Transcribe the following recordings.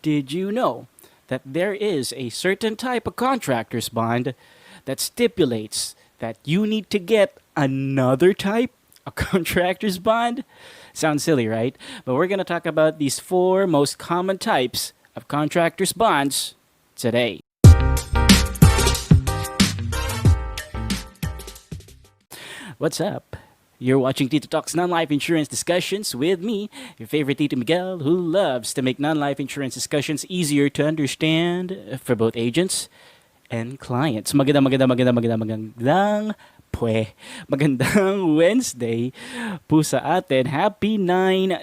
Did you know that there is a certain type of contractor's bond that stipulates that you need to get another type of contractor's bond? Sounds silly, right? But we're going to talk about these four most common types of contractor's bonds today. What's up? You're watching Tito Talks Non-Life Insurance Discussions with me, your favorite Tito Miguel, who loves to make non-life insurance discussions easier to understand for both agents and clients. Magandang Wednesday po sa atin. Happy 9/9.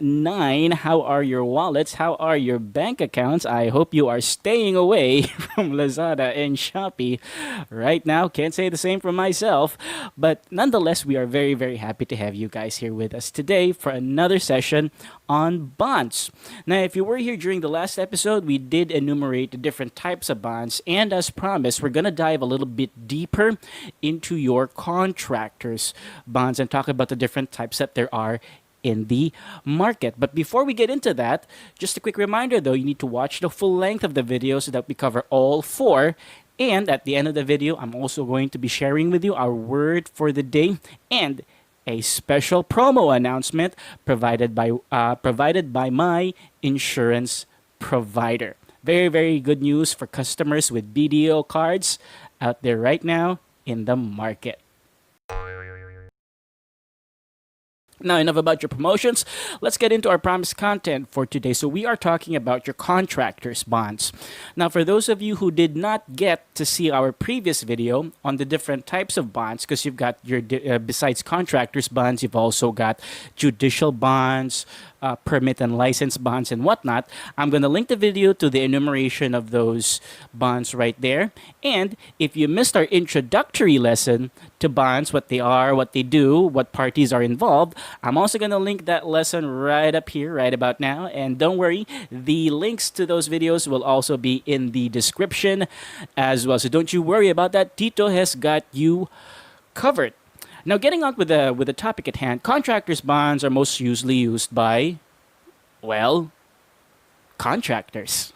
How are your wallets? How are your bank accounts? I hope you are staying away from Lazada and Shopee right now. Can't say the same for myself, but nonetheless, we are very, very happy to have you guys here with us today for another session on bonds. Now, if you were here during the last episode, we did enumerate the different types of bonds, and as promised, we're going to dive a little bit deeper into your contractors bonds and talk about the different types that there are in the market. But before we get into that, just a quick reminder though, you need to watch the full length of the video so that we cover all four. And at the end of the video, I'm also going to be sharing with you our word for the day and a special promo announcement provided by my insurance provider. Very, very good news for customers with BDO cards out there right now in the market. Now, enough about your promotions. Let's get into our promised content for today. So we are talking about your contractors bonds. Now, for those of you who did not get to see our previous video on the different types of bonds, because you've got your besides contractors bonds, you've also got judicial bonds, permit and license bonds and whatnot. I'm going to link the video to the enumeration of those bonds right there. And if you missed our introductory lesson to bonds, what they are, what they do, what parties are involved, I'm also going to link that lesson right up here, right about now. And don't worry, the links to those videos will also be in the description as well. So don't you worry about that. Tito has got you covered. Now, getting on with the topic at hand, contractors' bonds are most usually used by, well, contractors.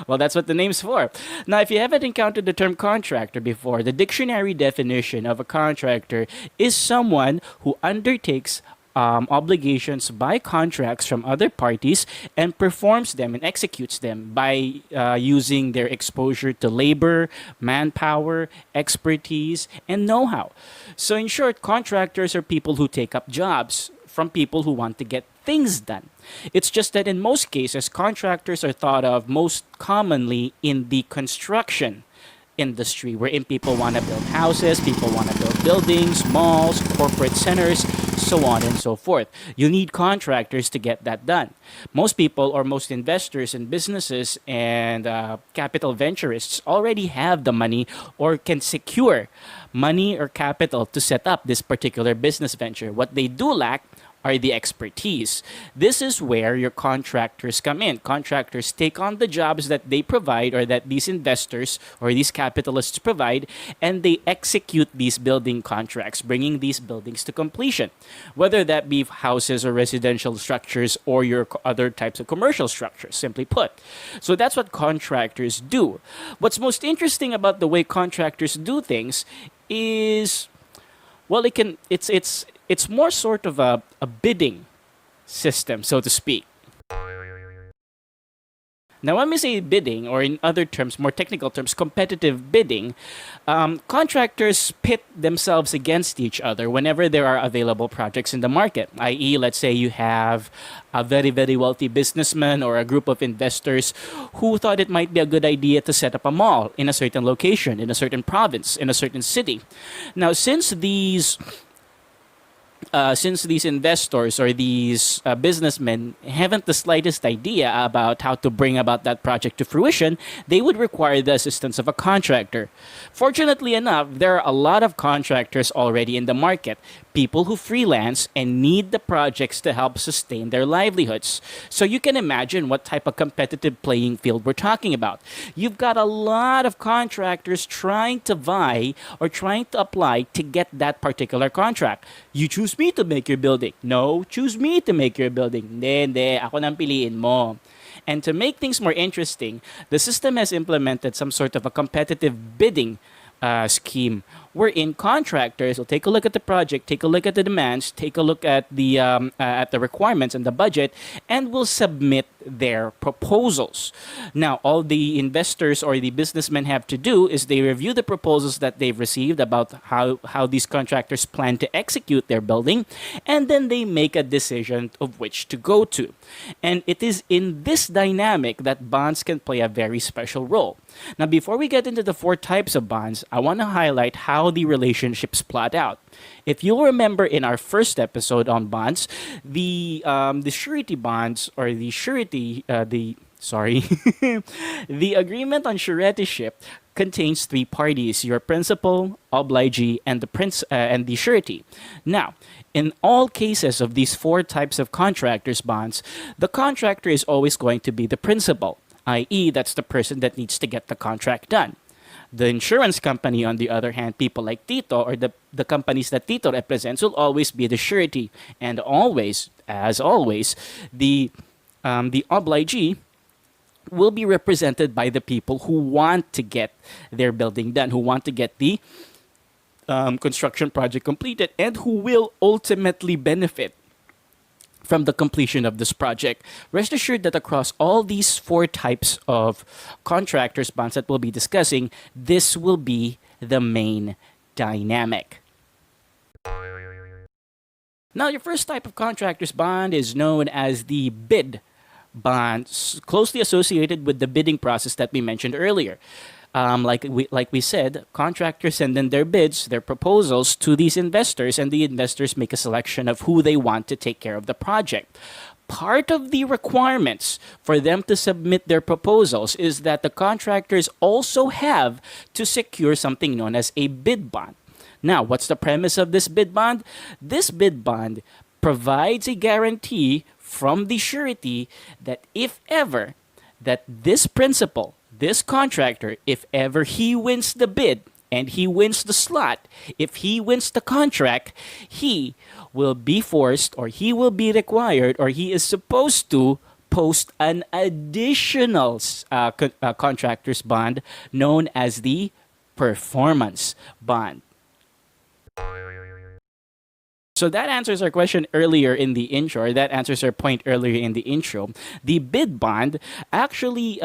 Well, that's what the name's for. Now, if you haven't encountered the term contractor before, the dictionary definition of a contractor is someone who undertakes obligations by contracts from other parties and performs them and executes them by using their exposure to labor, manpower, expertise, and know-how. So in short, contractors are people who take up jobs from people who want to get things done. It's just that in most cases, contractors are thought of most commonly in the construction industry, wherein people want to build houses, people want to build buildings, malls, corporate centers, so on and so forth. You need contractors to get that done. Most people or most investors in businesses and capital venturists already have the money or can secure money or capital to set up this particular business venture. What they do lack are the expertise. This is where your contractors come in. Contractors take on the jobs that they provide or that these investors or these capitalists provide, and they execute these building contracts, bringing these buildings to completion, whether that be houses or residential structures or your other types of commercial structures, simply put. So that's what contractors do. What's most interesting about the way contractors do things is, well, it's more sort of a bidding system, so to speak. Now, when we say bidding, or in other terms, more technical terms, competitive bidding, contractors pit themselves against each other whenever there are available projects in the market, i.e., let's say you have a very, very wealthy businessman or a group of investors who thought it might be a good idea to set up a mall in a certain location, in a certain province, in a certain city. Now, since these investors or these businessmen haven't the slightest idea about how to bring about that project to fruition, they would require the assistance of a contractor. Fortunately enough, there are a lot of contractors already in the market, people who freelance and need the projects to help sustain their livelihoods. So you can imagine what type of competitive playing field we're talking about. You've got a lot of contractors trying to vie or trying to apply to get that particular contract. You choose me to make your building. No, choose me to make your building. Hindi, ako nang piliin mo. And to make things more interesting, the system has implemented some sort of a competitive bidding scheme wherein contractors will take a look at the project, take a look at the demands, take a look at the requirements and the budget, and will submit their proposals. Now, all the investors or the businessmen have to do is they review the proposals that they've received about how these contractors plan to execute their building, and then they make a decision of which to go to. And it is in this dynamic that bonds can play a very special role. Now, before we get into the four types of bonds, I want to highlight how the relationships plot out. If you'll remember in our first episode on bonds, the surety bonds or the surety the sorry the agreement on suretyship contains three parties: your principal, obligee, and the surety. Now, in all cases of these four types of contractors bonds, the contractor is always going to be the principal, i.e., that's the person that needs to get the contract done. The insurance company, on the other hand, people like Tito or the companies that Tito represents will always be the surety. And always, as always, the obligee will be represented by the people who want to get their building done, who want to get the construction project completed, and who will ultimately benefit from the completion of this project. Rest assured that across all these four types of contractors bonds that we'll be discussing, this will be the main dynamic. Now, your first type of contractors bond is known as the bid bond, closely associated with the bidding process that we mentioned earlier. Like we said, contractors send in their bids, their proposals to these investors, and the investors make a selection of who they want to take care of the project. Part of the requirements for them to submit their proposals is that the contractors also have to secure something known as a bid bond. Now, what's the premise of this bid bond? This bid bond provides a guarantee from the surety that if ever that this principal, this contractor, if ever he wins the bid and he wins the slot, if he wins the contract, he will be forced or he will be required or he is supposed to post an additional contractor's bond known as the performance bond. So that answers our question earlier in the intro, or that answers our point earlier in the intro. The bid bond actually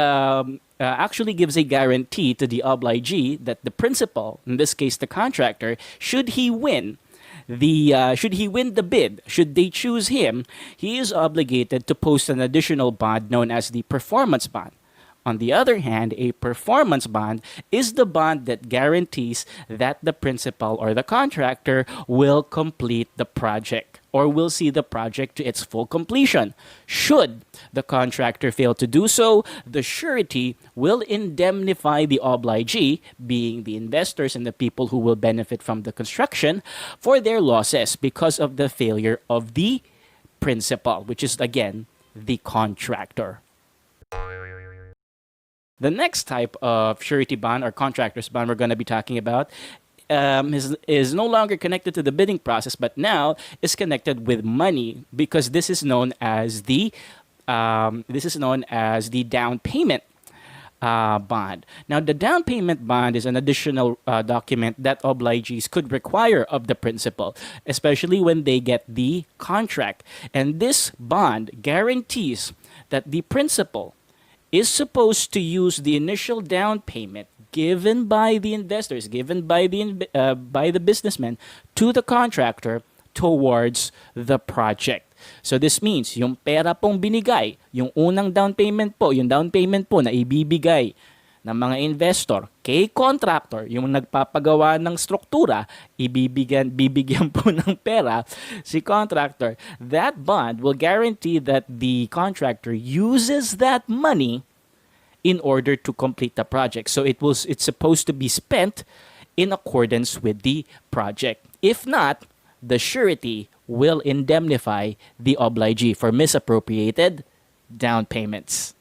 gives a guarantee to the obligee that the principal, in this case the contractor, should he win the bid, should they choose him, he is obligated to post an additional bond known as the performance bond. On the other hand, a performance bond is the bond that guarantees that the principal or the contractor will complete the project or will see the project to its full completion. Should the contractor fail to do so, the surety will indemnify the obligee, being the investors and the people who will benefit from the construction, for their losses because of the failure of the principal, which is again the contractor. The next type of surety bond or contractor's bond we're going to be talking about is no longer connected to the bidding process, but now is connected with money because this is known as the down payment bond. Now, the down payment bond is an additional document that obligees could require of the principal, especially when they get the contract. And this bond guarantees that the principal is supposed to use the initial down payment given by the investors, given by the businessman to the contractor towards the project. So this means yung pera pong binigay, yung unang down payment po na ibibigay ng mga investor kay contractor, yung nagpapagawa ng struktura, bibigyan po ng pera si contractor. That bond will guarantee that the contractor uses that money in order to complete the project. So it's supposed to be spent in accordance with the project. If not, the surety will indemnify the obligee for misappropriated down payments.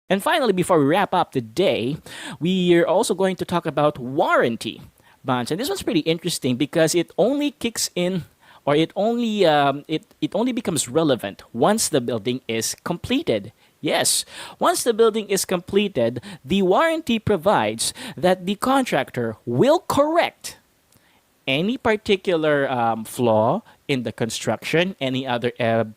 And finally, before we wrap up today, we are also going to talk about warranty bonds. And this one's pretty interesting because it only kicks in or it only becomes relevant once the building is completed. Yes, once the building is completed, the warranty provides that the contractor will correct any particular flaw in the construction, any other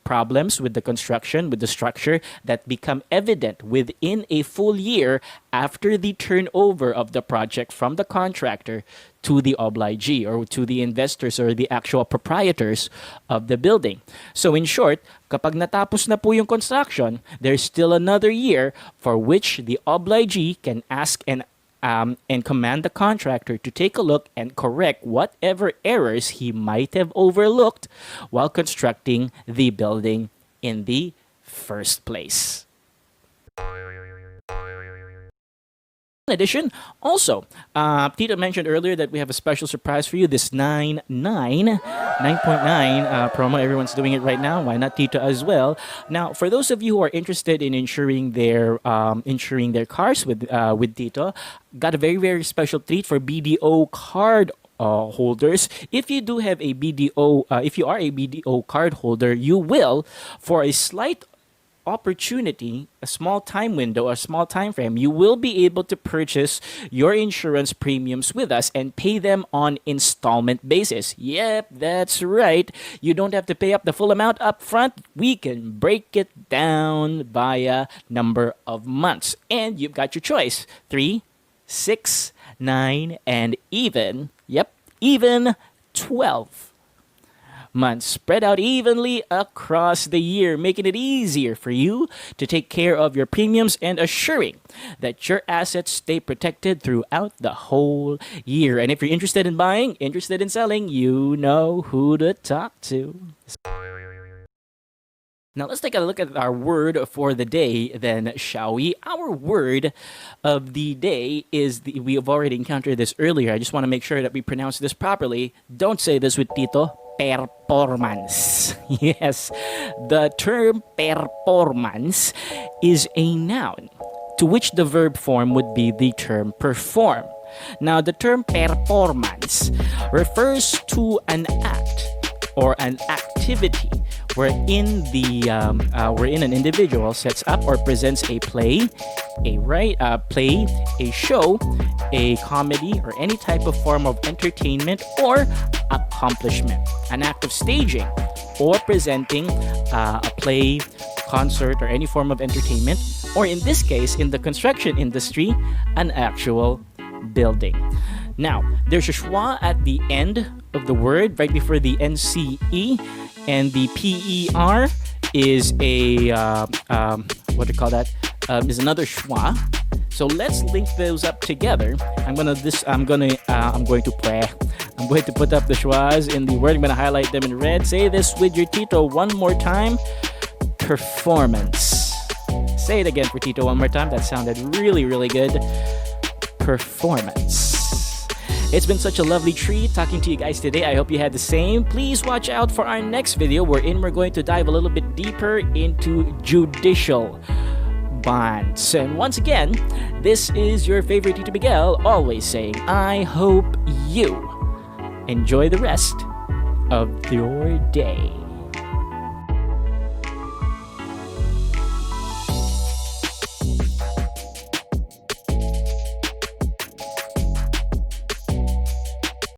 problems with the construction, with the structure that become evident within a full year after the turnover of the project from the contractor to the obligee or to the investors or the actual proprietors of the building. So in short, kapag natapos na po yung construction, there's still another year for which the obligee can ask and command the contractor to take a look and correct whatever errors he might have overlooked while constructing the building in the first place. In addition, also, Tito mentioned earlier that we have a special surprise for you. This 9.9 promo. Everyone's doing it right now. Why not Tito as well? Now, for those of you who are interested in insuring their cars with Tito, got a very, very special treat for BDO card holders. If you do have a BDO, if you are a BDO card holder, you will, for a slight opportunity, a small time window, a small time frame, you will be able to purchase your insurance premiums with us and pay them on installment basis. Yep, that's right. You don't have to pay up the full amount up front. We can break it down via number of months. And you've got your choice. 3, 6, 9, and even 12 months spread out evenly across the year, making it easier for you to take care of your premiums and assuring that your assets stay protected throughout the whole year. And if you're interested in buying, interested in selling, you know who to talk to. Now let's take a look at our word for the day then, shall we? Our word of the day is, we have already encountered this earlier. I just want to make sure that we pronounce this properly. Don't say this with Tito. Performance. Yes, the term performance is a noun to which the verb form would be the term perform. Now, the term performance refers to an act or an activity wherein an individual sets up or presents a play, a show, a comedy, or any type of form of entertainment or accomplishment. An act of staging or presenting a play, concert, or any form of entertainment, or in this case, in the construction industry, an actual building. Now, there's a schwa at the end of the word, right before the NCE, and the PER is a what do you call that? Is another schwa. So let's link those up together. I'm going to put up the schwas in the word. I'm going to highlight them in red. Say this with your Tito one more time. Performance. Say it again for Tito one more time. That sounded really, really good. Performance. It's been such a lovely treat talking to you guys today. I hope you had the same. Please watch out for our next video wherein we're going to dive a little bit deeper into judicial bonds. And once again, this is your favorite Tito Miguel, always saying, I hope you enjoy the rest of your day.